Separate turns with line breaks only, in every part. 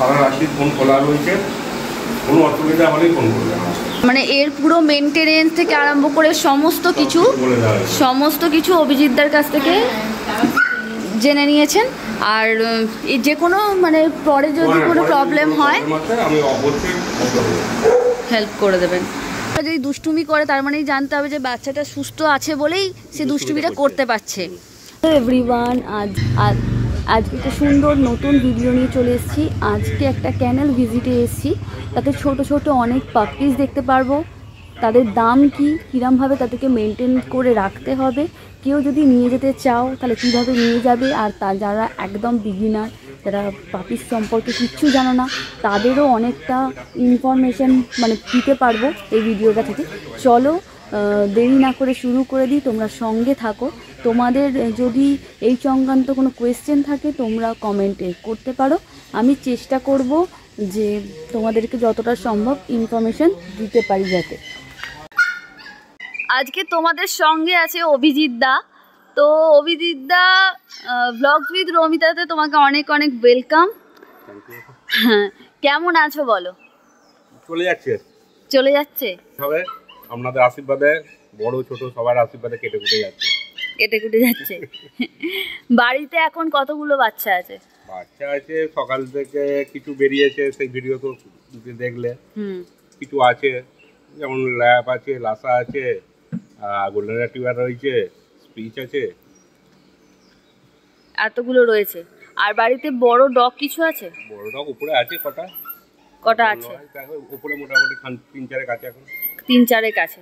সারা রাত্রি ফোন খোলা রয়েছে, কোনো অসুবিধা হলেই ফোন করবে।
মানে এর পুরো মেনটেনেন্স থেকে আরম্ভ করে সমস্ত কিছু অভিজিৎদার কাছ থেকে জেনে নিয়েছেন। আর যে কোনো মানে পরে যদি কোনো প্রবলেম হয়
আমি অবশ্যই
হেল্প করে দেবেন। যদি দুষ্টুমি করে তার মানেই জানতে হবে যে বাচ্চাটা সুস্থ আছে বলেই সে দুষ্টুমিটা করতে পারছে। এভরিওয়ান, আজকে একটা সুন্দর নতুন ভিডিও নিয়ে চলে এসেছি। আজকে একটা ক্যানেল ভিজিটে এসেছি, তাতে ছোট ছোট অনেক পাপিস দেখতে পারবো। তাদের দাম কি, কীরমভাবে তাদেরকে মেনটেন করে রাখতে হবে, কেউ যদি নিয়ে যেতে চাও তাহলে কীভাবে নিয়ে যাবে, আর যারা একদম বিগিনার, যারা পাপিস সম্পর্কে কিচ্ছু জানো না, তাদেরও অনেকটা ইনফরমেশান মানে দিতে পারবো এই ভিডিওটা থেকে। চলো দেরি না করে শুরু করে দিই, তোমরা সঙ্গে থাকো। তোমাদের যদি এই সংক্রান্ত কোনো কোয়েশ্চেন থাকে তোমরা কমেন্টে করতে পারো, আমি চেষ্টা করব যে তোমাদেরকে যতটা সম্ভব ইনফরমেশান দিতে পারি যাতে। আজকে তোমাদের সঙ্গে আছে অভিজিৎ দা। তো অভিজিৎ দা, ব্লগস উইথ রমিতাতে তোমাকে অনেক অনেক ওয়েলকাম। হ্যাঁ, কেমন আছো বলো? চলে যাচ্ছে
হবে আপনাদের আশীর্বাদে, বড় ছোট সবার আশীর্বাদে কেটে কুটে যাচ্ছে।
বাড়িতে এখন কতগুলো বাচ্চা আছে?
সকাল থেকে কিছু বেরিয়েছে, সেই ভিডিও তো দেখলে। কিছু আছে, যেমন ল্যাব আছে, লাসা আছে, গোল্ডেন রিট্রিভার রয়েছে, স্পিচ আছে,
এতগুলো রয়েছে। আর বাড়িতে বড় ডগ কিছু আছে?
বড় ডগ উপরে আছে।
কটা আছে?
উপরে মোটামুটি 3-4 কাছে এখন।
3-4 কাছে।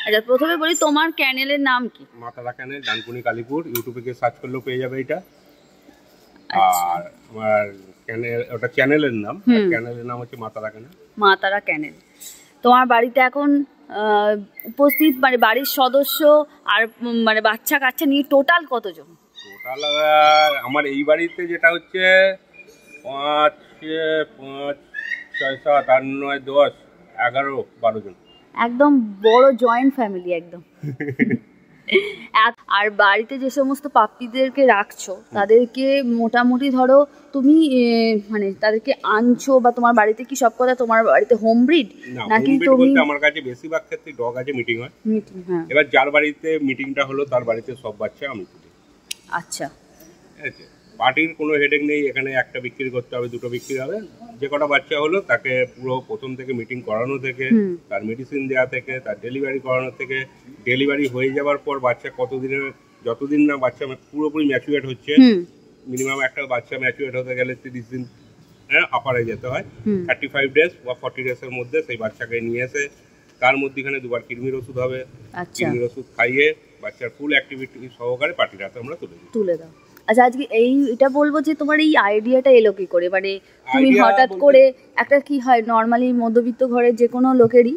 আচ্ছা, প্রথমে বলি তোমার চ্যানেলের নাম কি?
মাতারা চ্যানেল, ডানকুনি কালীপুর। ইউটিউবে গিয়ে সার্চ করলেও পেয়ে যাবে এটা। আর আমার ওটা চ্যানেলের নাম, চ্যানেলের নাম হচ্ছে মাতারা চ্যানেল।
তোমার বাড়িতে এখন উপস্থিত মানে বাড়ির সদস্য আর মানে বাচ্চা কাচ্চা নিয়ে টোটাল কতজন?
টোটাল আমার এই বাড়িতে যেটা হচ্ছে 5, 6, 7, 8, 9, 10, 11, 12 জন।
একদম বড় জয়েন্ট ফ্যামিলি একদম। আর বাড়িতে যে সমস্ত পাপ্পিদেরকে রাখছো তাদেরকে মোটামুটি ধরো তুমি মানে তাদেরকে আনছো বা তোমার বাড়িতে কি সব কথা তোমার বাড়িতে হোম ব্রিড নাকি? তুমি
আমার কাছে বেশিরভাগ ক্ষেত্রে ডগ আছে, মিটিং হয়। হ্যাঁ, এবার যার বাড়িতে মিটিংটা হলো তার বাড়িতে সব বাচ্চা আমি তুলি।
আচ্ছা,
ঠিক আছে। পার্টির কোনো হেডেক নেই, এখানে একটা বিক্রি করতে হবে, দুটো বিক্রি হবে। যে কটা বাচ্চা হলো তাকে পুরো প্রথম থেকে মিটিং করানো থেকে, তার মেডিসিন দেওয়া থেকে, তার ডেলিভারি করানো থেকে, ডেলিভারি হয়ে যাওয়ার পর বাচ্চা যতদিন না বাচ্চা পুরোপুরি ম্যাচুরেট হচ্ছে, মিনিমাম একটা বাচ্চা ম্যাচুরেট হতে গেলে 30 দিন আপারে যেতে হয়। 35 ডেজ বা 40 ডেজের মধ্যে সেই বাচ্চাকে নিয়ে এসে তার মধ্যেখানে 2বার কৃমির ওষুধ হবে। কৃমির ওষুধ খাইয়ে বাচ্চার ফুল অ্যাক্টিভিটি সহকারে পার্টির হাতে আমরা তুলে দাও।
আচ্ছা, আজকে এটা বলবো যে তোমার এই আইডিয়াটা এলো কি করে? মানে তুমি হঠাৎ করে একটা কি হয়, নর্মালি মধ্যবিত্ত ঘরে যে কোনো লোকেরই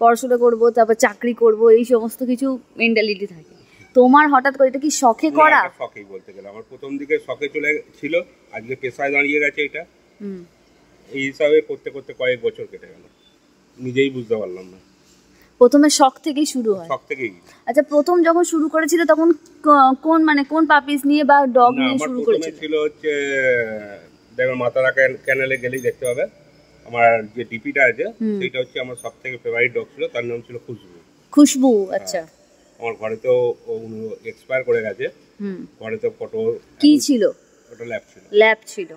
পড়াশোনা করবো, তারপর চাকরি করব, এই সমস্ত কিছু মেন্টালিটি থাকে। তোমার হঠাৎ করে এটা কি শখে করা?
শখেই বলতে গেলে আমার প্রথম দিকে শখে চলে ছিল, আজকে পেশায় দাঁড়িয়ে গেছে এটা। এই হিসাবে করতে করতে কয়েক বছর কেটে গেল, নিজেই বুঝতে পারলাম না।
প্রথমে শখ থেকেই শুরু হয়?
শখ থেকেই।
আচ্ছা, প্রথম যখন শুরু করেছিল তখন কোন পাপিস নিয়ে বা ডগ নিয়ে শুরু করেছিল?
ছিল হচ্ছে দেখো, মাতারা চ্যানেলে গেলেই দেখতে হবে আমার যে ডিপিটা আছে, সেটা হচ্ছে আমার সবথেকে ফেভারিট ডগ ছিল, তার নাম ছিল খুশবু।
আচ্ছা,
আমার ঘরে তো এক্সপায়ার করে গেছে। ঘরে তো ফটো
কি ছিল?
ওটা ল্যাব ছিল।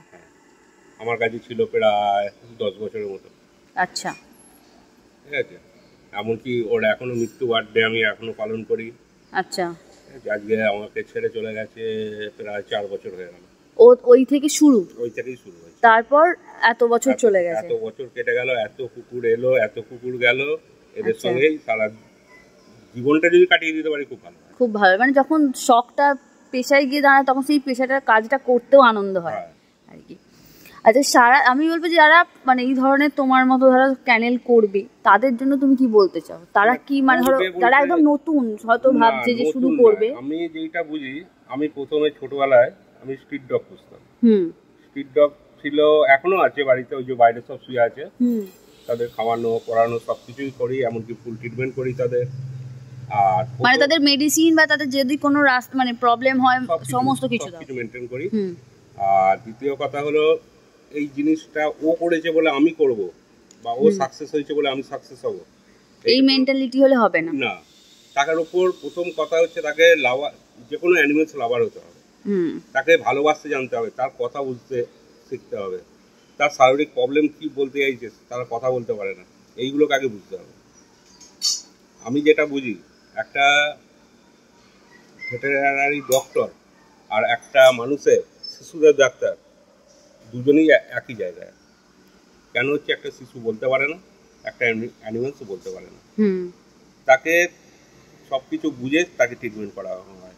আমার কাছে ছিল প্রায় 10 বছরের মতো।
আচ্ছা,
ঠিক আছে। এমনকি ওর এখনো মৃত্যু বার্থডে আমি এখনো পালন করি।
আচ্ছা,
আজকে আমাকে ছেড়ে চলে গেছে প্রায় 4 বছর হয়ে গেল।
ওই থেকেই শুরু হয়েছে। তারপর এত বছর চলে গেছে,
এত বছর কেটে গেল, এত কুকুর এলো, এত কুকুর গেল, এদের সঙ্গেই সারা জীবনটা যদি কাটিয়ে দিতে পারি খুব ভালো।
মানে যখন শখটা পেশায় গিয়ে দাঁড়ায় তখন সেই পেশাটার কাজটা করতেও আনন্দ হয় আর কি। আচ্ছা, আমি বলবো যে যারা মানে এই ধরনের তোমার মতো ধরো চ্যানেল করবে তাদের জন্য তুমি কি বলতে চাও? তারা কি মানে ধরো যারা একদম নতুন হয়তো ভাবছে যে শুরু করবে?
আমি যেটা বুঝি, আমি প্রথমে ছোটবেলায় আমি স্ট্রিট ডগ পুষতাম। স্ট্রিট ডগ ছিল, এখনো আছে বাড়িতে, ওই যে বাইরে সব শুয়ে আছে, তাদের খাওয়ানো পড়ানো সবকিছুই করি, এমনকি ফুল ট্রিটমেন্ট করি তাদের। আর
মানে তাদের মেডিসিন বা তাদের যদি কোনো মানে প্রবলেম হয় সমস্ত কিছু
মেনটেন করি। আর দ্বিতীয় কথা হলো এই জিনিসটা ও করেছে বলে আমি করব, বা ও সাকসেস হয়েছে বলে আমি সাকসেস হব,
এই মেন্টালিটি হলে হবে না।
না। টাকার উপর প্রথম কথা হচ্ছে তাকে লাভার, যে কোনো অ্যানিমেলস লাভার হতে হবে, তাকে ভালোবাসতে জানতে হবে, তার কথা বুঝতে শিখতে হবে, তার শারীরিক প্রবলেম কি বলতে চাইছে, তারা কথা বলতে পারে না, এইগুলোকে আগে বুঝতে হবে। আমি যেটা বুঝি, একটা ভেটেরিনারি ডক্টর আর একটা মানুষের শিশুদের ডাক্তার দুজনেই একই জায়গায়। কেন হচ্ছে একটা শিশু বলতে পারে না, একটা অ্যানিমেলসও বলতে পারে না, তাকে সব কিছু বুঝে তাকে ট্রিটমেন্ট করা হয়।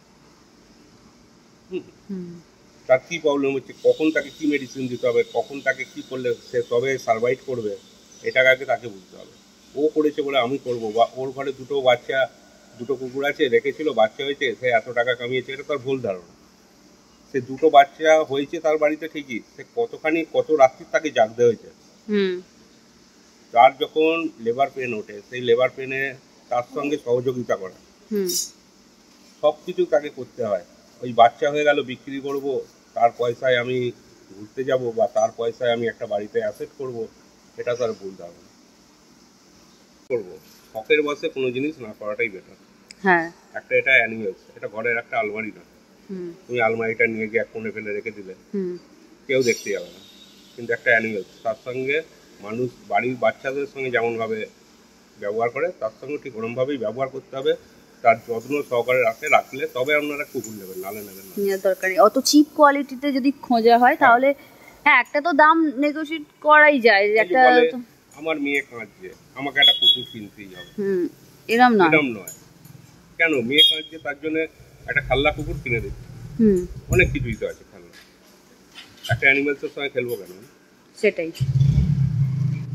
তার কী প্রবলেম হচ্ছে, কখন তাকে কী মেডিসিন দিতে হবে, কখন তাকে কী করলে সে তবে সার্ভাইভ করবে, এটা আগে তাকে বুঝতে হবে। ও করেছে বলে আমি করব, বা ওর ঘরে দুটো কুকুর আছে, রেখেছিল, বাচ্চা হয়েছে, সে এত টাকা কামিয়েছে, এটা তার ভুল ধারণা। সে দুটো বাচ্চা হয়েছে তার বাড়িতে ঠিকই, সে কত রাত্রি তাকে জাগতে হয়েছে। তার যখন লেবার পেন ওঠে, সেই লেবার পেনে তার সঙ্গে সহযোগিতা করা, সব কিছু তাকে করতে হয়। ওই বাচ্চা হয়ে গেল বিক্রি করব, তার পয়সায় আমি ঘুরতে যাব, বা তার পয়সায় আমি একটা বাড়িতে অ্যাসেট করব, এটা তার ভুল ধারণা। করবো শখের বসে কোনো জিনিস না করাটাই বেটার। হ্যাঁ, একটা এটা অ্যানিমেলস, এটা ঘরের একটা আলমারি না। তুমি আলমারিটা নিয়ে গিয়ে এক কোণে ফেলে রেখে দিলে কেউ দেখতে যাবে না, কিন্তু একটা অ্যানিমেলস, তার সঙ্গে মানুষ বাড়ির বাচ্চাদের সঙ্গে যেমনভাবে ব্যবহার করে, তার সঙ্গে ঠিক ওরমভাবেই ব্যবহার করতে হবে, তার যত্ন সহকারে রাখলে তবে আপনারা কুকুর নেবেন, নালে নেবেন না। দরকারি অত চিপ কোয়ালিটিতে যদি খোঁজা হয় তাহলে হ্যাঁ, একটা তো দাম নেগোশিয়েট করাই যায়, একটা আমার মেয়ে কাঁদছে, আমাকে একটা কুকুর কিনতেই হবে, এরম নয়। কেন মেয়ে কাঁদছে তার জন্য একটা খাল্লা কুকুর কিনে দিচ্ছি, অনেক কিছুই তো আছে খাল্লা, একটা অ্যানিমেলসের সঙ্গে খেলবো কেন? সেটাই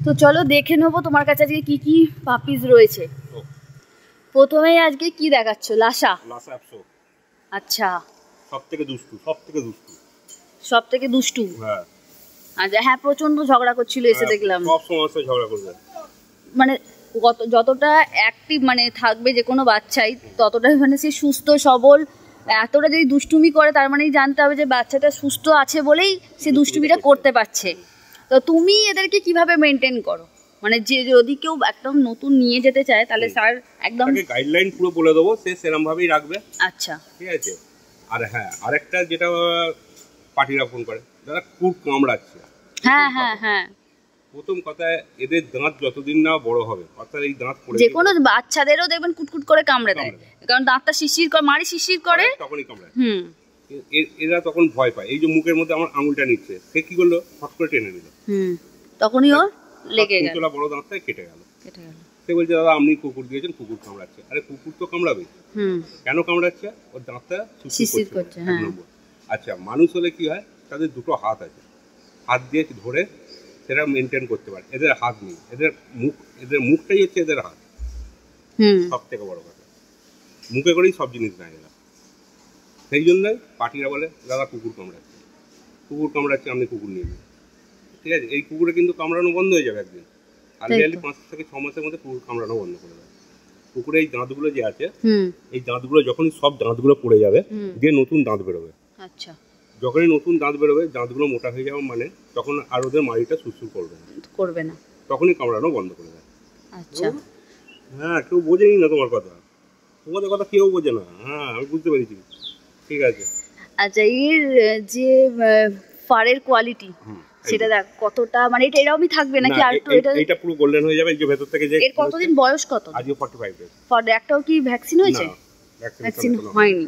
তো। চলো দেখে নেবো তোমার কাছে আজকে কি কি পাপিজ রয়েছে। প্রথমেই আজকে কি দেখাচ্ছ? লাসা। আচ্ছা, সব থেকে দুষ্টু। হ্যাঁ, আচ্ছা, হ্যাঁ, প্রচন্ড ঝগড়া করছিল, এসে দেখলাম সব সমস্যা ঝগড়া করবে, মানে যতটা অ্যাক্টিভ মানে থাকবে যে কোনো বাচ্চাই, ততটাই মানে সে সুস্থ সবল। এতটা যদি দুষ্টুমি করে তার মানেই জানতে হবে যে বাচ্চাটা সুস্থ আছে বলেই সে দুষ্টুমিটা করতে পারছে। তো তুমি এদেরকে কিভাবে মেনটেন করো? মানে যে যদি কেউ একদম নতুন নিয়ে যেতে চায় তাহলে স্যার একদম গাইডলাইন পুরো বলে দেবো, সে সেরকম ভাবেই রাখবে। আচ্ছা, ঠিক আছে। আর হ্যাঁ, আরেকটা যেটা পার্টিরা ফোন করে, যারা খুব কামড়াচ্ছে, হ্যাঁ হ্যাঁ হ্যাঁ, প্রথম কথা এদের দাঁত যতদিন না বড় হবে, অর্থাৎ এই দাঁত পড়ে যে কোনো বাচ্চাদেরও দেখবেন কুটকুট করে কামড়ে দেয়, কারণ দাঁতটা শিশির করে, মারি শিশির করে, তখনই কামড়ায়। এরা তখন ভয় পায়। এই যে মুখের মধ্যে আমার আঙুলটা নিচ্ছে, সে কি করলো, ফট করে টেনে নিল, তখনই ওর লেগে গেল, বড় দাঁতটাই কেটে গেল। সে বলছে দাদা আপনি কুকুর দিয়েছেন, কুকুর কামড়াচ্ছে। আরে কুকুর তো কামড়াবে, কেন কামড়াচ্ছে? ওর দাঁতটা শিশির করছে। আচ্ছা, মানুষ হলে কি হয়, তাদের দুটো হাত আছে, হাত দিয়ে ধরে সেটা মেনটেন করতে পারে। এদের হাত নেই, এদের মুখটাই হচ্ছে এদের হাত। সব থেকে বড় কথা, মুখে করেই সব জিনিস নেয় এরা। সেই জন্যই পার্টিরা বলে দাদা কুকুর কামড়াচ্ছে, আপনি কুকুর নিয়ে নিন। ঠিক আছে, এই কুকুরে কিন্তু কামড়ানো বন্ধ হয়ে যাবে একদিন, আর 5 থেকে 6 মাসের মধ্যে কুকুর কামড়ানো বন্ধ করে দেবে। কুকুরের এই দাঁতগুলো যে আছে, এই দাঁতগুলো যখনই সব দাঁতগুলো পড়ে যাবে, দিয়ে নতুন দাঁত বেরোবে। আচ্ছা, যখনই নতুন দাঁত বেরোবে, দাঁতগুলো মোটা হয়ে যাবে, মানে তখন আর ওদের মাড়িটা সুসুর করবে না, তখনই কামড়ানো বন্ধ করে দেয়। আচ্ছা, হ্যাঁ, কেউ বোঝেনি না তোমার কথা, তোমাদের কথা কেউ বোঝে না। হ্যাঁ, আমি বুঝতে পেরেছি, ঠিক আছে। আচ্ছা, এর যে ফারের কোয়ালিটি, সেটা দেখ কতটা, মানে এটা এরকমই থাকবে নাকি আর একটু? এটা পুরো গোল্ডেন হয়ে যাবে, এই যে ভেতর থেকে। যে এর কতদিন বয়স কত? আজকে 45 ডেজ। ফর একটাও কি ভ্যাকসিন হয়েছে? ভ্যাকসিন হয়নি,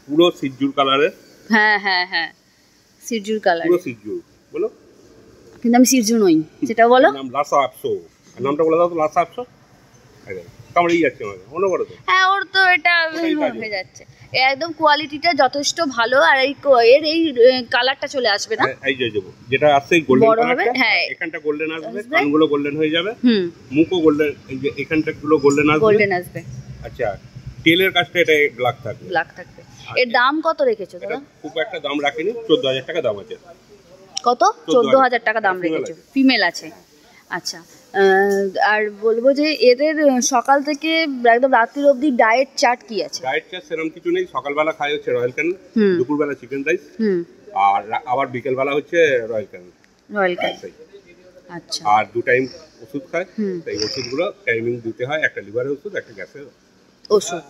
পুরো সিজুর কালারের। হ্যাঁ হ্যাঁ হ্যাঁ, সিজুর কালার, পুরো সিজুর। বলো, কিন্তু আমি সিজু নই, সেটা বলো। নাম লাসা আপসো, নামটা বলে দাও তো। লাসা আপসো কামড়েই যাচ্ছে আমাকে, মনে করো তো? হ্যাঁ, ওর তো এটা হয়ে যাচ্ছে একদম। কোয়ালিটিটা যথেষ্ট ভালো, আর এর এই কালারটা চলে আসবে না, এই যে যেটা আছে গোল্ডেন কালারটা। হ্যাঁ, এখানটা গোল্ডেন আসবে, কানগুলো গোল্ডেন হয়ে যাবে, মুখও গোল্ডেন, এই যে এখানটা গুলো গোল্ডেন আসবে। আচ্ছা, টেলের কাছটা এটা ব্ল্যাক থাকবে। এর দাম কত রেখেছো দাদা? খুব একটা দাম রাখিনি, 14,000 টাকা দাম আছে। কত? 14,000 টাকা দাম রেখেছো, ফিমেল আছে। আচ্ছা, আর বলবো যে এদের সকাল থেকে একদম রাত্রির অবধি ডায়েট চার্ট কি আছে? ডায়েট চার্ট সেরকম কিছু নেই। সকালবেলা খাই হচ্ছে রয়্যাল ক্যান, দুপুরবেলা চিকেন রাইস, আর আবার বিকেলবেলা হচ্ছে রয়্যাল ক্যানিন।
আচ্ছা।
আর 2 টাইম ওষুধ খায়, এই ওষুধগুলো টাইমিং দিতে হয়, একটা লিভারের ওষুধ, একটা গ্যাসের
ওষুধ।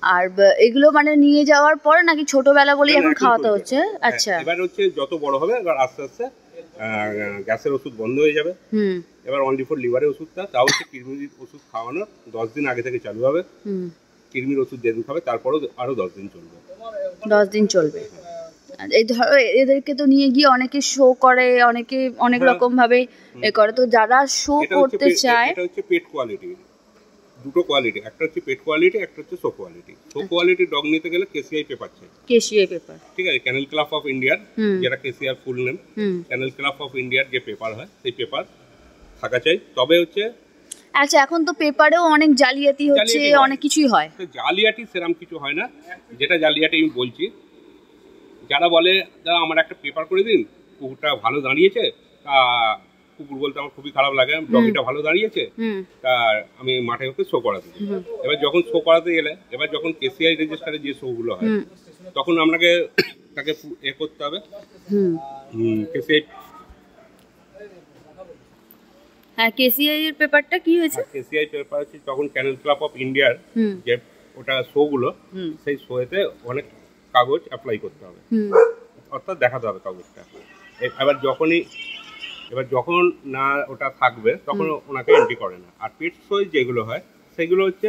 আর এগুলো মানে নিয়ে যাওয়ার পর নাকি ছোটবেলা বলেই এখন খাওয়াতে হচ্ছে? আচ্ছা।
এবার হচ্ছে যত বড় হবে এবার আস্তে আস্তে গ্যাসের ওষুধ বন্ধ হয়ে যাবে। এবার অনলি ফর লিভারের ওষুধটা, তাও হচ্ছে কৃমির ওষুধ খাওয়ানোর 10 দিন আগে থেকে চালু হবে। কৃমির ওষুধ যেদিন খাবে তারপরও আরো 10 দিন চলবে।
10 দিন চলবে। এই ধরো এদেরকে তো নিয়ে গিয়ে অনেকে শো করে, অনেকে অনেক রকম ভাবে এ করে, তো যারা শো করতে চায়,
এটা হচ্ছে পেট কোয়ালিটি, দুটো কোয়ালিটি, একটা হচ্ছে পেট কোয়ালিটি, একটা হচ্ছে show quality. Show quality dog নিতে গেলে কেসিআই পেপার চাই।
কেসিআই পেপার,
ঠিক আছে, ক্যানেল ক্লাব অফ ইন্ডিয়ার, যেটা KCR full name, kennel club of ইন্ডিয়ার যে পেপার হয় সেই পেপার থাকা চাই, তবে হচ্ছে।
আচ্ছা, এখন তো পেপারেও অনেক জালিয়াতি হচ্ছে, অনেক কিছুই হয়।
জালিয়াতি সেরকম কিছু হয় না। যেটা জালিয়াতি আমি বলছি, যারা বলে দাদা আমার একটা পেপার করে দিন, কুকুরটা ভালো দাঁড়িয়েছে, তা কুকুর বলতে আমার খুবই খারাপ লাগে, ডগিটা ভালো দাঁড়িয়েছে, তা আমি মাঠে ওকে শো করাতে দিই। এবার যখন শো করাতে গেলে, এবার যখন কেসিআই রেজিস্টারে যে শোগুলো হয়, তখন আপনাকে তাকে এ করতে হবে। কেসিআই,
হ্যাঁ, কেসিআই এর পেপারটা কি হয়েছে?
কেসিআই পেপার হচ্ছে তখন ক্যানেল ক্লাব অফ ইন্ডিয়ার যে ওটা শোগুলো, সেই শোতে অনেক কাগজ অ্যাপ্লাই করতে হবে, অর্থাৎ দেখাতে হবে কাগজটা। এবার যখন না ওটা থাকবে তখন ওনাকে এন্ট্রি করে না। আর পেট শো যেগুলো হয় সেগুলো হচ্ছে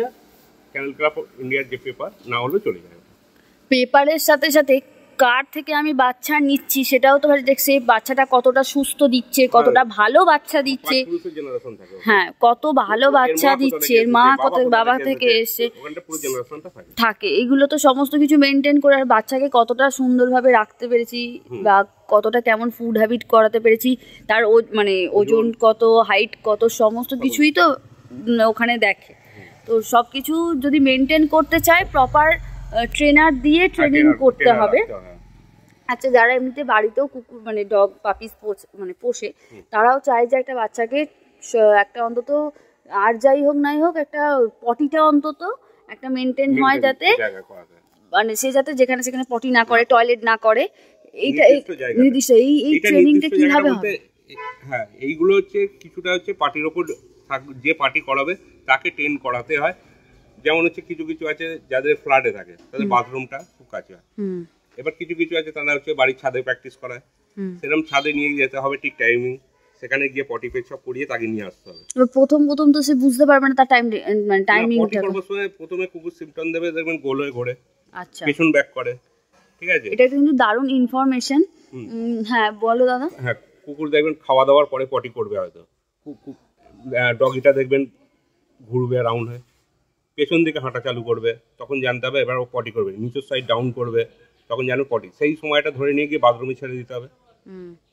ক্যানেল ক্লাব অফ ইন্ডিয়ার যে পেপার না হলেও চলে যায়।
পেপারের সাথে সাথে কার থেকে আমি বাচ্চা নিচ্ছি সেটাও তো দেখছি, বাচ্চাটা কতটা সুস্থ দিচ্ছে, কতটা ভালো বাচ্চা দিচ্ছে, হ্যাঁ, কত ভালো বাচ্চা দিচ্ছে, মা কত বাবা থেকে এসে থাকে, এগুলো তো সমস্ত কিছু মেনটেন করে আর বাচ্চাকে কতটা সুন্দরভাবে রাখতে পেরেছি বা কতটা কেমন ফুড হ্যাবিট করাতে পেরেছি, তার মানে ওজন কত, হাইট কত, সমস্ত কিছুই তো ওখানে দেখে। তো সব কিছু যদি মেনটেন করতে চায়, প্রপার ট্রেনার দিয়ে ট্রেনিং করতে হবে। আচ্ছা, যারা এমনিতে বাড়িতেও কুকুর মানে ডগ পাপিস মানে পোষে, তারাও চায় যে একটা বাচ্চাকে একটা অন্তত, আর যাই হোক নাই হোক, একটা পটিটা অন্তত একটা মেনটেন হয়, যাতে মানে সে যাতে যেখানে সেখানে পটি না করে, টয়লেট না করে, এইটা নির্দিষ্ট। এই ট্রেনিংটা কিভাবে হবে?
হ্যাঁ, এইগুলো হচ্ছে কিছুটা হচ্ছে পার্টির ওপর, যে পার্টি করাবে তাকে ট্রেন করাতে হয়। যেমন হচ্ছে কিছু কিছু আছে যাদের ফ্ল্যাটে থাকে, তাদের বাথরুমটা খুব কাছে হয়। এবার কিছু কিছু আছে তারা হচ্ছে বাড়ির ছাদে প্র্যাকটিস করায়, সেরকম ছাদে নিয়ে যেতে হবে ঠিক টাইমিং, সেখানে গিয়ে পটি পেছাব করিয়ে তাকে নিয়ে আসতে হবে।
প্রথম তো সে বুঝতে পারবে না তার টাইমিংটা।
প্রথমে কুকুর সিম্পটম দেবে, দেখবেন গোল হয়ে ঘোরে,
আচ্ছা,
পেছন ব্যাক করে, ঠিক আছে,
এটা কিন্তু দারুণ ইনফরমেশন। হ্যাঁ, বলো দাদা।
হ্যাঁ, কুকুর দেখবেন খাওয়া দাওয়ার পরে পটি করবে, হয়তো ডগিটা দেখবেন ঘুরবে রাউন্ড হয়ে, পেছন দিকে হাঁটা চালু করবে, তখন জানতে হবে এবার ও পটি করবে, নিচের সাইড ডাউন করবে, তখন জানো পটি। সেই সময়টা ধরে নিয়ে গিয়ে বাথরুমে ছেড়ে দিতে হবে,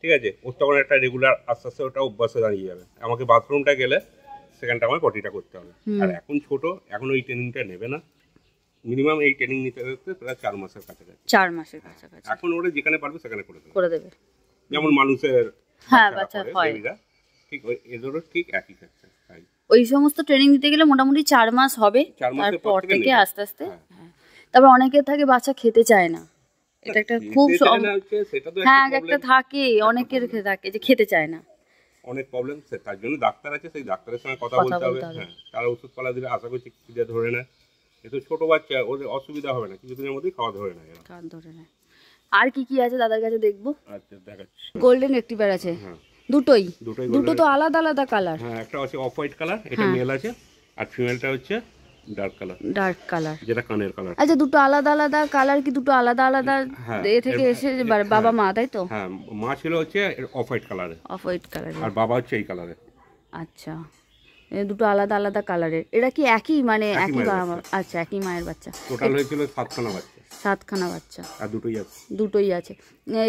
ঠিক আছে, ওর তখন একটা রেগুলার আস্তে আস্তে ওটা অভ্যাসে দাঁড়িয়ে যাবে, আমাকে বাথরুমটা গেলে সেখানটা আমার পটিটা করতে হবে। আর এখন ছোট, এখন ওই ট্রেনিংটা নেবে না, মিনিমাম এই ট্রেনিং নিতে হতে প্রায় 4 মাসের কাছাকাছি।
4 মাসের কাছাকাছি
এখন ওরা যেখানে পারবে সেখানে করে দেবে, যেমন মানুষের
বাচ্চা হয়,
ঠিক এদেরও ঠিক একই ক্ষেত্রে।
ওই সমস্ত ট্রেনিং দিতে গেলে মোটামুটি 4 মাস হবে, তারপর থেকে আস্তে আস্তে। তারপর অনেকের থাকে বাচ্চা খেতে চায় না, এটা একটা খুব, হ্যাঁ, একটা থাকে, অনেকের থাকে যে খেতে চায় না,
অনেক প্রবলেম। তার জন্য ডাক্তার আছে, সেই ডাক্তারের সঙ্গে কথা বলতে হবে। হ্যাঁ, তারা ওষুধ পালা দিলে আশা করছি খিদে ধরে নেয়, এ তো ছোট বাচ্চা, ওদের অসুবিধা হবে না, কিছুদিনের মধ্যেই খাওয়া ধরে নেয়।
আর কি কি আছে দাদার কাছে দেখবো?
আচ্ছা, দেখাচ্ছি।
গোল্ডেন রেক্টিভার আছে, দুটো তো আলাদা আলাদা কালার।
হ্যাঁ, একটা আছে অফ হোয়াইট কালার, এটা মেল আছে, আর ফিমেলটা হচ্ছে ডার্ক কালার, যেটা কানের কালার।
আচ্ছা, দুটো আলাদা আলাদা কালার কি দুটো আলাদা আলাদা এ থেকে এসে বাবা মা, তাই তো?
হ্যাঁ, মা ছিল হচ্ছে অফ হোয়াইট কালারে, আর বাবা হচ্ছে এই কালারে।
আচ্ছা, দুটো আলাদা আলাদা কালারের। এটা কি একই মানে একই বাবা? আচ্ছা, একই মায়ের বাচ্চা।
টোটাল হয়েছিল 7খানা বাচ্চা।
7খানা বাচ্চা,
আর
দুটোই আছে।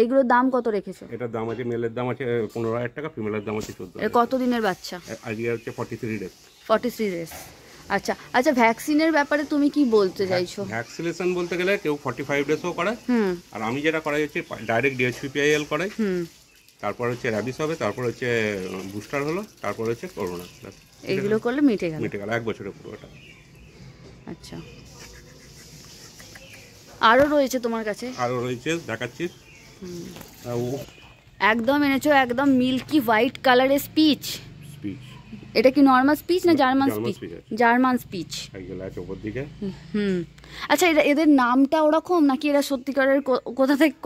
এইগুলোর দাম কত রেখেছো?
এটার দাম আছে, মেলের দাম আছে 15,000 টাকা, ফিমেলের দাম আছে 14,000।
এটা কত দিনের বাচ্চা?
আজকে হচ্ছে 43 ডেজ।
43 ডেজ। আচ্ছা, ভ্যাকসিনের ব্যাপারে তুমি কি বলতে চাইছো?
ভ্যাকসিনেশন বলতে গেলে কেউ 45 ডেজও করায়, আর আমি যেটা করাই হচ্ছে ডাইরেক্ট DHPPIL করাই, তারপর হচ্ছে র্যাবিস হবে, তারপর হচ্ছে বুস্টার হলো, তারপর হচ্ছে করোনা।
এইগুলো করলে মিটে গেল
1 বছরের পুরোটা।
আচ্ছা, আরও রয়েছে তোমার কাছে?
আরও রয়েছে, দেখাচ্ছি। ও
একদম এনেছো একদম মিল্কি হোয়াইট কালারের স্পিচ।
স্পিচ
এটা কি নর্মাল স্পিচ না জার্মান
জার্মান
স্পিচ?
speech আছে।
German speech.
এইগুলো আছে উপর দিকে।
আচ্ছা, এদের নামটা ওরকম নাকি এরা সত্যিকারের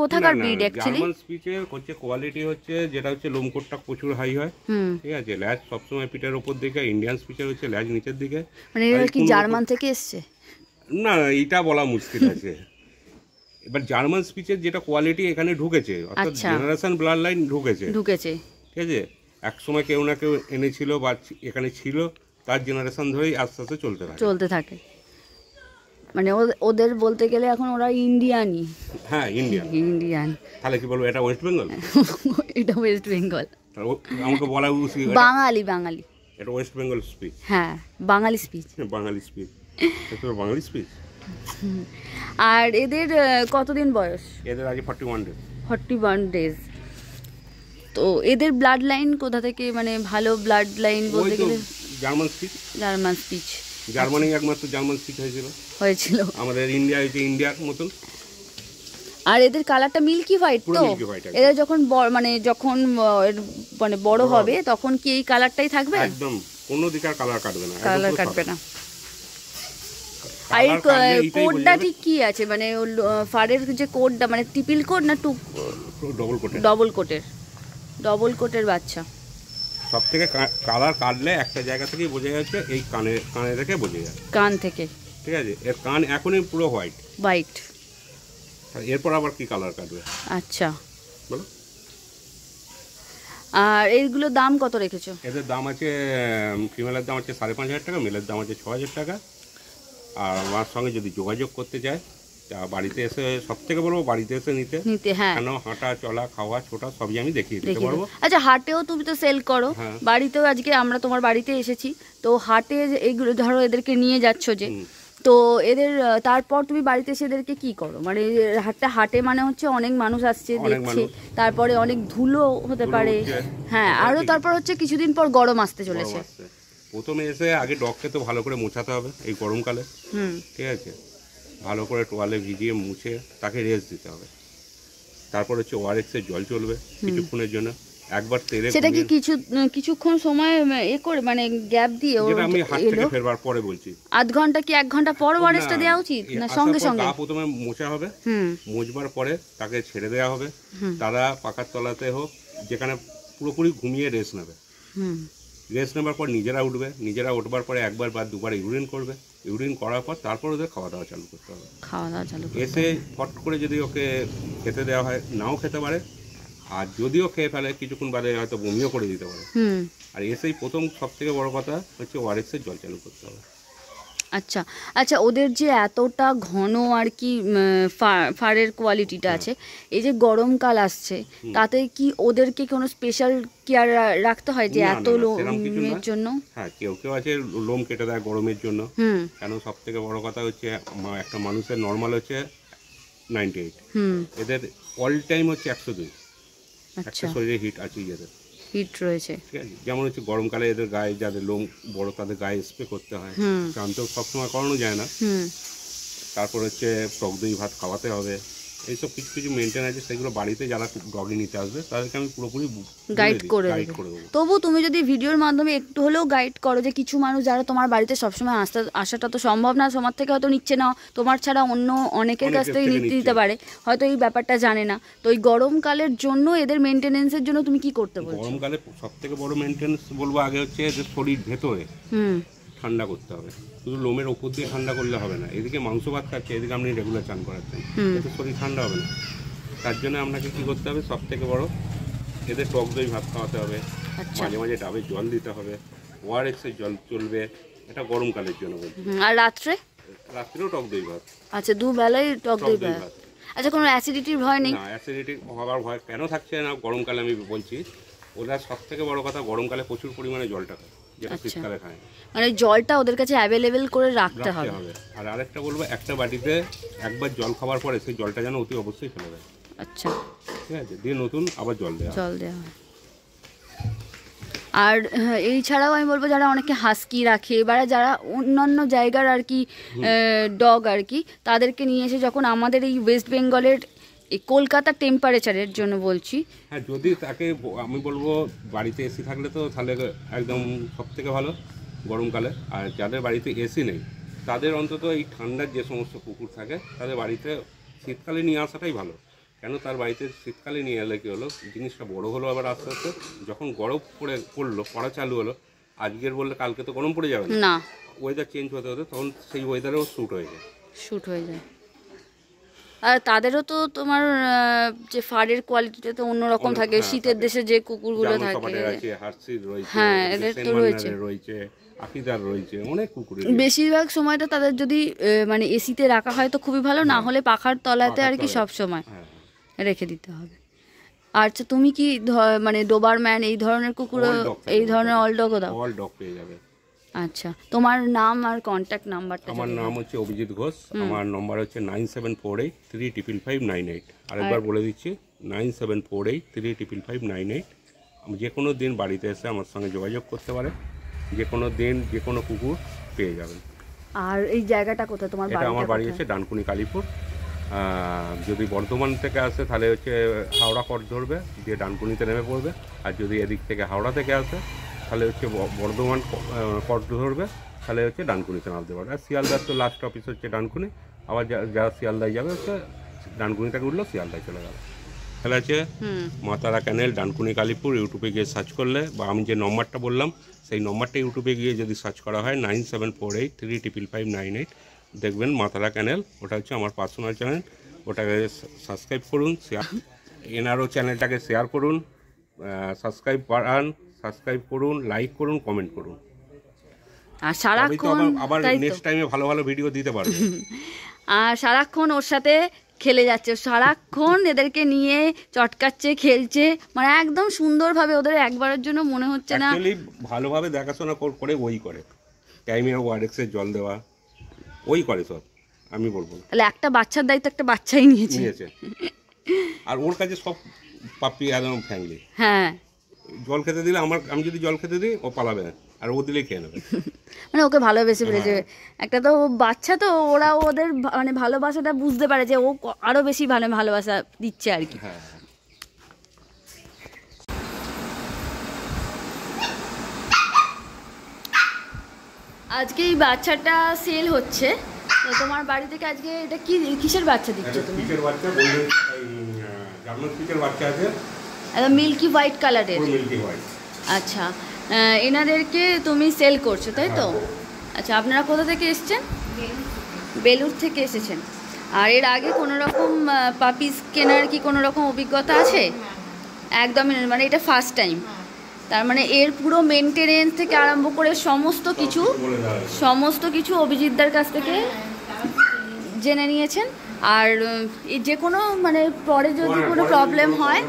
কোথাকার ব্রিড অ্যাকচুয়ালি?
জার্মান স্পিচের হচ্ছে কোয়ালিটি হচ্ছে যেটা হচ্ছে লোমকোটটা প্রচুর হাই হয়, ঠিক আছে, ল্যাজ সবসময় পিঠের উপর দিকে। ইন্ডিয়ান স্পিচের হচ্ছে ল্যাজ নিচের দিকে।
মানে এরা কি জার্মান থেকে এসছে?
না, এটা বলা মুশকিল আছে। এবার জার্মান স্পিচের যেটা কোয়ালিটি এখানে ঢুকেছে, অর্থাৎ জেনারেশন ব্লাড লাইন ঢুকেছে, ঠিক আছে। এক সময় কেউ না কেউ এনেছিল বা এখানে ছিল, তার জেনারেশন ধরেই আস্তে আস্তে চলতে থাকে।
মানে ওদের বলতে গেলে এখন ওরা ইন্ডিয়ানই।
হ্যাঁ, ইন্ডিয়ান। তাহলে কি বলবো, এটা ওয়েস্ট বেঙ্গল?
এটা ওয়েস্ট বেঙ্গল।
আমাকে বলা উচিত
বাঙালি।
এটা ওয়েস্ট বেঙ্গল স্পিচ।
হ্যাঁ, বাঙালি স্পিচ।
এটা বাঙালি স্পিচ।
আর এদের কতদিন বয়স?
এদের আজ 41 ডেজ।
41 ডেজ। তো এদের ব্লাড লাইন কোথা থেকে, মানে ভালো ব্লাড লাইন বলতে গেলে?
German speech. জার্মানি একমাত্র জার্মান স্পিচ হয়েছিল। আমাদের ইন্ডিয়া হচ্ছে ইন্ডিয়ার মতন।
আর এদের কালারটা মিল্কি হোয়াইট তো? এরা যখন মানে বড় হবে তখন কি এই কালারটাই থাকবে?
একদম কোনো দিকে কালার কাটবে না।
আর এই কোডটা ঠিক কি আছে, মানে ফারের যে কোডটা, মানে ট্রিপল কোড না ডবল কোটের বাচ্চা?
সব থেকে কালার কাটলে একটা জায়গা থেকেই বোঝা যাচ্ছে, এই কানে থেকে বোঝা যায়,
কান থেকে,
ঠিক আছে। এর কান এখনই পুরো হোয়াইট। এরপর আবার কি কালার কাটবে?
আচ্ছা,
বলো।
আর এইগুলোর দাম কত রেখেছো?
এদের দাম আছে, ফিমেলের দাম আছে 5,500 টাকা, মেলের দাম আছে 6,000 টাকা। আর আমার সঙ্গে যদি যোগাযোগ করতে চায়, বাড়িতে এসে, সব থেকে বলবো বাড়িতে এসে নিতে।
হ্যাঁ,
কেন হাঁটা চলা খাওয়া ছোটা সবই আমি দেখিয়ে দিতে পারবো।
আচ্ছা, হাটেও তুমি তো সেল করো, বাড়িতেও আজকে আমরা তোমার বাড়িতে এসেছি, তো হাটে এইগুলো ধরো এদেরকে নিয়ে যাচ্ছ যে, তো এদের তারপর তুমি বাড়িতে এসে এদেরকে কি করো? মানে হাটে মানে হচ্ছে অনেক মানুষ আসছে দেখছে, তারপরে অনেক ধুলো হতে পারে, হ্যাঁ, আরো তারপর হচ্ছে কিছুদিন পর গরম আসতে চলেছে।
প্রথমে এসে আগে ডগকে তো ভালো করে মোছাতে হবে এই গরমকালে, ঠিক আছে। ভালো করে টোয়ালে ভিজিয়ে মুছে তাকে রেস্ট দিতে হবে। তারপর হচ্ছে ORX এর জল চলবে কিছুক্ষণের জন্য, একবার তেলে।
সেটা কি কিছুক্ষণ সময় করে, মানে গ্যাপ দিয়ে?
যেটা আমি হাট থেকে ফেরবার পরে বলছি,
আধ ঘন্টা কি 1 ঘন্টা পর ORX টা দেওয়া উচিত না সঙ্গে?
প্রথমে মোছা হবে, মোছবার পরে তাকে ছেড়ে দেওয়া হবে। তারা পাকার তলাতে হোক, যেখানে পুরোপুরি ঘুমিয়ে রেস্ট নেবে। রেস্ট নেবার পর নিজেরা উঠবার পরে একবার বা দুবার ইউরিন করবে। ইউরিন করার পর তারপর ওদের খাওয়া দাওয়া চালু করতে হবে। এসে ফট করে যদি ওকে খেতে দেওয়া হয়, নাও খেতে পারে, আর যদিও খেয়ে ফেলে কিছুক্ষণ বাদে হয়তো বমিও করে দিতে পারে। আর এসেই প্রথম সব থেকে বড় কথা হচ্ছে ORX এর জল চালু করতে হবে।
আচ্ছা, ওদের যে এতটা ঘন আর কি ফারের কোয়ালিটিটা আছে, এই যে গরমকাল আসছে, তাতে কি ওদেরকে কোনো স্পেশাল কেয়ার রাখতে হয় যে এত লোমের জন্য?
হ্যাঁ, কেউ আছে লোম কেটে দেয় গরমের জন্য। কেন, সব থেকে বড় কথা হচ্ছে একটা মানুষের নর্মাল হচ্ছে 98, এদের অল টাইম হচ্ছে 102। একটা শরীরে হিট আছে,
হিট রয়েছে,
ঠিক আছে। যেমন হচ্ছে গরমকালে এদের গায়ে যাদের লোম বড় তাদের গায়ে স্প্রে করতে হয়, স্নান তো সবসময় করানো যায় না। তারপর হচ্ছে টক দই ভাত খাওয়াতে হবে। এইসব কিছু মেনটেন আছে, সেগুলো বাড়িতে যারা ডগি নিতে আসবে তাদেরকে আমি পুরোপুরি
গাইড করে দেবো। তবু তুমি যদি ভিডিওর মাধ্যমে একটু হলেও গাইড করো, যে কিছু মানুষ যারা তোমার বাড়িতে সবসময় আসাটা তো সম্ভব না, তোমার থেকে হয়তো নিচ্ছে না, তোমার ছাড়া অন্য অনেকের কাছ থেকে নিতে পারে, হয়তো এই ব্যাপারটা জানে না। তো এই গরমকালের জন্য এদের মেনটেনেন্সের জন্য তুমি কি করতে বলছো?
গরমকালে সব থেকে বড় মেনটেনেন্স বলবো আগে হচ্ছে এদের শরীর ভেতরে ঠান্ডা করতে হবে। শুধু লোমের ওপর দিয়ে ঠান্ডা করলে হবে না। এদিকে মাংস ভাত খাচ্ছে, এদিকে আপনি রেগুলার চান করাচ্ছেন, এতে শরীর ঠান্ডা হবে না। তার জন্য আপনাকে কি করতে হবে, সব থেকে বড় এদের টক দই ভাত খাওয়াতে হবে, মাঝে মাঝে ডাবে জল দিতে হবে, ORX এর জল চলবে, এটা গরমকালের জন্য বলছি।
আর রাত্রেও
টক দই ভাত।
আচ্ছা, দুবেলাই টক দই ভাত। আচ্ছা, কোনো অ্যাসিডিটির ভয় নেই?
না, অ্যাসিডিটি হওয়ার ভয় কেন থাকছে না গরমকালে, আমি বলছি। ওরা সব থেকে বড় কথা গরমকালে প্রচুর পরিমাণে জলটা খায়, যেটা শীতকালে খায়।
মানে জলটা ওদের কাছে অ্যাভেলেবেল করে রাখতে হবে।
আর আরেকটা বলবো, একটা বাটিতে একবার জল খাওয়ার পরে সেই জলটা যেন অতি অবশ্যই ফেলে দেয়।
আচ্ছা,
ঠিক আছে, দিয়ে নতুন আবার জল দেওয়া।
আর এই ছাড়াও আমি বলবো, যারা অনেকে হাস্কি রাখে বা যারা অন্যান্য জায়গার আর কি ডগ আর কি, তাদেরকে নিয়ে এসে যখন আমাদের এই ওয়েস্ট বেঙ্গলের এই কলকাতার টেম্পারেচারের জন্য বলছি।
হ্যাঁ, যদি তাকে আমি বলবো বাড়িতে এসি থাকলে তো তাহলে একদম সব থেকে ভালো গরমকালে। আর যাদের বাড়িতে এসি নেই তাদের অন্তত এই ঠান্ডার যে সমস্ত কুকুর থাকে তাদের বাড়িতে শীতকালে নিয়ে আসাটাই ভালো। কেন তার বাড়িতে শীতকালে নিয়ে এলে কী হলো, জিনিসটা বড় হলো, আবার আস্তে আস্তে যখন গরম পড়া চালু হলো, আজকের বললে কালকে তো গরম পড়ে যাবে
না,
ওয়েদার চেঞ্জ হতে হতে তখন সেই ওয়েদারেও শ্যুট হয়ে যায়।
আর তাদেরও তো তোমার যে ফারের কোয়ালিটিটা তো অন্যরকম থাকে, শীতের দেশে যে কুকুরগুলো থাকে। হ্যাঁ, এদের তো
রয়েছে আকিদার রয়েছে, অনেক কুকুর।
বেশিরভাগ সময়টা তাদের যদি মানে এসিতে রাখা হয় তো খুবই ভালো, না হলে পাখার তলাতে আর কি সব সময় রেখে দিতে হবে। আচ্ছা, তুমি কি মানে ডোবারম্যান এই ধরনের কুকুর, এই ধরনের অল ডগও দাও?
অল ডগ পেয়ে যাবে।
আচ্ছা, তোমার নাম আর কন্ট্যাক্ট নাম্বারটা?
আমার নাম হচ্ছে অভিজিৎ ঘোষ, আমার নম্বর হচ্ছে 9748355598। আরেকবার বলে দিচ্ছি, 9748355598। যে কোনো দিন বাড়িতে এসে আমার সঙ্গে যোগাযোগ করতে পারে, যে কোনো দিন যে কোনো কুকুর পেয়ে যাবেন।
আর এই জায়গাটা কোথায় তোমার?
এটা আমার বাড়ি হচ্ছে ডানকুনি কালীপুর। যদি বর্ধমান থেকে আসে তাহলে হচ্ছে হাওড়া কট ধরবে, দিয়ে ডানকুনিতে নেমে পড়বে। আর যদি এদিক থেকে হাওড়া থেকে আসে তাহলে হচ্ছে বর্ধমান কট ধরবে, তাহলে হচ্ছে ডানকুনিতে নামতে পারবে। আর শিয়ালদার তো লাস্ট অফিস হচ্ছে ডানকুনি। আবার যারা শিয়ালদায় যাবে হচ্ছে ডানকুনি থেকে উঠলো শিয়ালদায় চলে গেল। তাহলে হচ্ছে মা তারা ক্যানেল ডানকুনি কালীপুর ইউটিউবে গিয়ে সার্চ করলে, বা আমি যে নম্বরটা বললাম সেই নম্বরটা ইউটিউবে গিয়ে যদি সার্চ করা হয় 9748355598, দেখবেন মা তারা ক্যানেল। ওটা হচ্ছে আমার পার্সোনাল চ্যানেল, ওটাকে সাবস্ক্রাইব করুন, শেয়ার, এনারও চ্যানেলটাকে শেয়ার করুন, সাবস্ক্রাইব করুন, লাইক করুন, কমেন্ট করুন।
আর সারাক্ষণ
আবার নেক্সট টাইমে ভালো ভালো ভিডিও দিতে পারবো।
আর সারাক্ষণ ওর সাথে খেলে যাচ্ছে, সারাক্ষণ এদেরকে নিয়ে চটকাচ্ছে, খেলছে, মানে একদম সুন্দরভাবে। ওদের একবারের জন্য মনে হচ্ছে না।
অ্যাকচুয়ালি ভালোভাবে দেখাশোনা করে ওই করে, টাইমে ওআরএক্সের জল দেওয়া, ওই করে সব। আমি বলবো
তাহলে একটা বাচ্চার দায়িত্ব একটা বাচ্চাই নিয়েছে।
আর ওর কাছে সব পাপ্পি একদম ফ্যামিলি।
হ্যাঁ,
জল খেতে দিলে আমি যদি জল খেতে দিই ও পালাবে না, আর ও দিলেই খেয়ে নেবে।
মানে ওকে ভালোবেসে ফেলেছে। একটা তো বাচ্চা, তো ওরা ওদের মানে ভালোবাসাটা বুঝতে পারে যে ও আরো বেশি ভালোবাসা দিচ্ছে আর কি।
হ্যাঁ,
আজকে এই বাচ্চাটা সেল হচ্ছে, তো তোমার বাড়ি থেকে আজকে এটা কি কিসের বাচ্চা দিচ্ছ তুমি?
পিচের বাচ্চা, জার্মান পিচের বাচ্চা আছে,
একদম মিল্কি হোয়াইট কালারের।
Milky white.
আচ্ছা, এনাদেরকে তুমি সেল করছো তাই তো? আচ্ছা, আপনারা কোথা থেকে এসেছেন? বেলুর থেকে এসেছেন। আর এর আগে কোনো রকম পাপিস কেনার কি কোনো রকম অভিজ্ঞতা আছে? একদমই, মানে এটা ফার্স্ট টাইম। তার মানে এর পুরো মেনটেনেন্স থেকে আরম্ভ করে সমস্ত কিছু অভিজিৎদার কাছ থেকে জেনে নিয়েছেন। আর যে কোনো মানে পরে যদি কোনো প্রবলেম হয়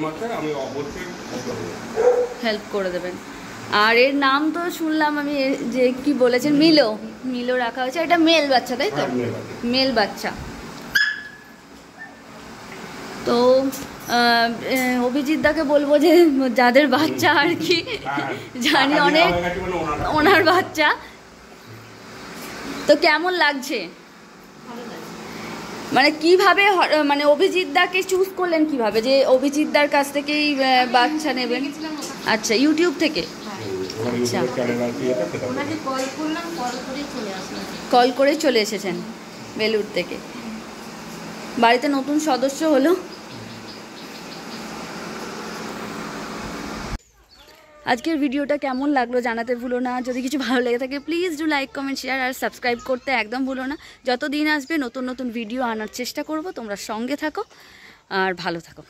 হেল্প করে দেবেন। আর এর নাম তো শুনলাম আমি, যে কি বলেছেন, মিলো রাখা হয়েছে। এটা মেল বাচ্চা তাই তো? মেল বাচ্চা। তো অভিজিৎদাকে বলবো যে যাদের বাচ্চা আর কি জানি অনেক, ওনার বাচ্চা তো কেমন লাগছে? মানে কিভাবে মানে অভিজিৎদাকে চুজ করলেন কিভাবে, যে অভিজিৎদার কাছ থেকেই বাচ্চা নেবেন? আচ্ছা, ইউটিউব থেকে। আচ্ছা, কল করে চলে এসেছেন বেলুর থেকে। বাড়িতে নতুন সদস্য হলো। আজকের ভিডিওটা কেমন লাগলো জানাতে ভুলো না। যদি কিছু ভালো লেগে থাকে please do like, comment, share আর সাবস্ক্রাইব করতে একদম ভুলো না। যত দিন আসবে নতুন ভিডিও আনার চেষ্টা করব। তোমরা সঙ্গে থাকো আর ভালো থাকো।